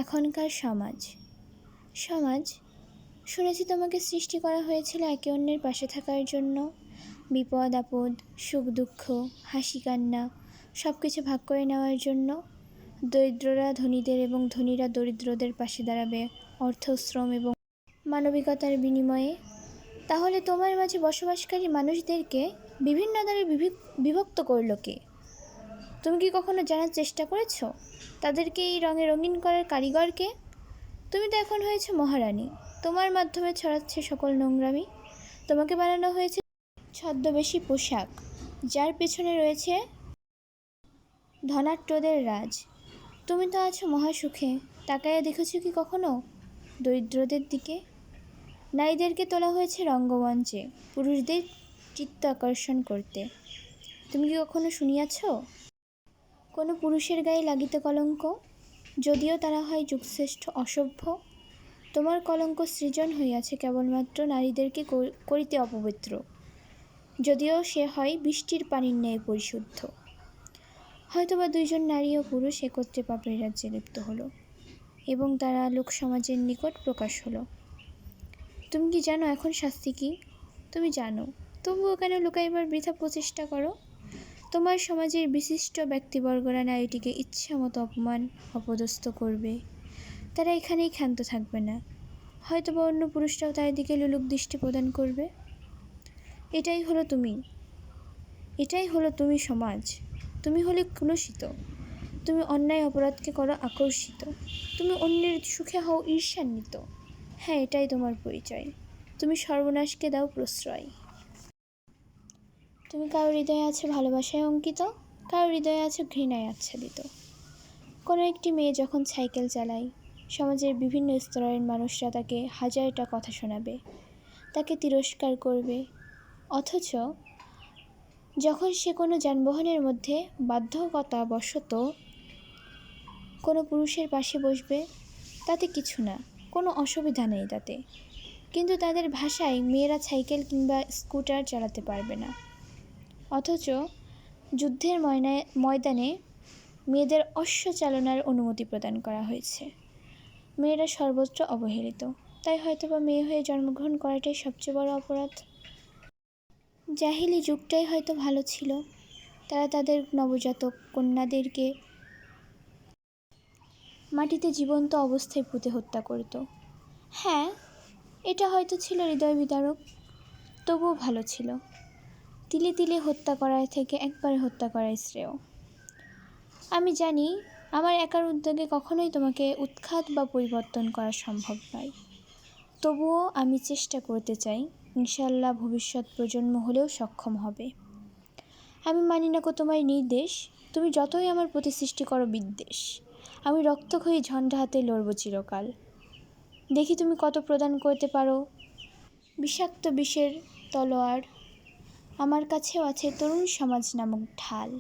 এখনকার সমাজ সমাজ শুনেছি তোমাকে সৃষ্টি করা হয়েছিল একে অন্যের পাশে থাকার জন্য। বিপদ আপদ, সুখ দুঃখ, হাসি কান্না সব কিছু ভাগ করে নেওয়ার জন্য। দরিদ্ররা ধনীদের এবং ধনীরা দরিদ্রদের পাশে দাঁড়াবে অর্থ, শ্রম এবং মানবিকতার বিনিময়ে। তাহলে তোমার মাঝে বসবাসকারী মানুষদেরকে বিভিন্ন দ্বারে বিভক্ত করলো কে? তুমি কি কখনো জানার চেষ্টা করেছো তাদেরকে এই রঙে রঙিন করার কারিগরকে? তুমি তো এখন হয়েছে মহারানী, তোমার মাধ্যমে ছড়াচ্ছে সকল নোংরামি। তোমাকে বানানো হয়েছে ছদ্মবেশী পোশাক, যার পেছনে রয়েছে ধনাঢ্যদের রাজ। তুমি তো আছো মহাসুখে, তাকাইয়া দেখেছো কি কখনো দরিদ্রদের দিকে? নারীদেরকে তোলা হয়েছে রঙ্গমঞ্চে পুরুষদের চিত্ত আকর্ষণ করতে। তুমি কি কখনো শুনিয়াছ কোনো পুরুষের গায়ে লাগিতে কলঙ্ক, যদিও তারা হয় যুগশ্রেষ্ঠ অসভ্য? তোমার কলঙ্ক সৃজন হইয়াছে কেবলমাত্র নারীদেরকে করিতে অপবিত্র, যদিও সে হয় বৃষ্টির পানির ন্যায় পরিশুদ্ধ। হয়তোবা দুইজন নারী ও পুরুষ একত্রে পাপের রাজ্যে লিপ্ত হলো এবং তারা লোকসমাজের নিকট প্রকাশ হলো। তুমি কি জানো এখন শাস্তি কি? তুমি জানো, তবুও কেন লুকাইবার বৃথা প্রচেষ্টা করো? তোমার সমাজের বিশিষ্ট ব্যক্তিবর্গরা নারীটিকে ইচ্ছামতো অপমান অপদস্থ করবে। তারা এখানেই ক্ষান্ত থাকবে না, হয়তোবা অন্য পুরুষরাও তার দিকে লোলুপ দৃষ্টি প্রদান করবে। এটাই হলো তুমি সমাজ। তুমি হলে কুলসিত, তুমি অন্যায় অপরাধকে করো আকর্ষিত, তুমি অন্যের সুখে হও ঈর্ষান্বিত। হ্যাঁ, এটাই তোমার পরিচয়। তুমি সর্বনাশকে দাও প্রশ্রয়। তুমি কারোর হৃদয়ে আছে ভালোবাসায় অঙ্কিত, কারোর হৃদয়ে আছে ঘৃণায় আচ্ছাদিত। কোনো একটি মেয়ে যখন সাইকেল চালায়, সমাজের বিভিন্ন স্তরের মানুষরা তাকে হাজারটা কথা শোনাবে, তাকে তিরস্কার করবে। অথচ যখন সে কোনো যানবাহনের মধ্যে বাধ্যকতাবশত কোনো পুরুষের পাশে বসবে, তাতে কিছু না, কোনো অসুবিধা নেই তাতে। কিন্তু তাদের ভাষায় মেয়েরা সাইকেল কিংবা স্কুটার চালাতে পারবে না। অথচ যুদ্ধের ময়দানে মেয়েদের অশ্ব চালনার অনুমতি প্রদান করা হয়েছে। মেয়েরা সর্বত্র অবহেলিত, তাই হয়তোবা মেয়ে হয়ে জন্মগ্রহণ করাটাই সবচেয়ে বড় অপরাধ। জাহিলি যুগটাই হয়তো ভালো ছিল, তারা তাদের নবজাতক কন্যাদেরকে মাটিতে জীবন্ত অবস্থায় পুঁতে হত্যা করত। হ্যাঁ, এটা হয়তো ছিল হৃদয় বিদারক, তবুও ভালো ছিল। তিলে তিলে হত্যা করার থেকে একবারে হত্যা করাই শ্রেয়। আমি জানি আমার একার উদ্যোগে কখনোই তোমাকে উৎখাত বা পরিবর্তন করা সম্ভব নয়, তবুও আমি চেষ্টা করতে চাই। ইনশাআল্লাহ ভবিষ্যৎ প্রজন্ম হলেও সক্ষম হবে। আমি মানি না তোমার নির্দেশ, তুমি যতই আমার প্রতি সৃষ্টি করো বিদ্বেষ, আমি রক্তক্ষয়ী ঝণ্ডা হাতে লড়ব চিরকাল। দেখি তুমি কত প্রদান করতে পারো বিষাক্ত বিষের তলোয়ার। আমার কাছেও আছে তরুণ সমাজ নামক ঢাল।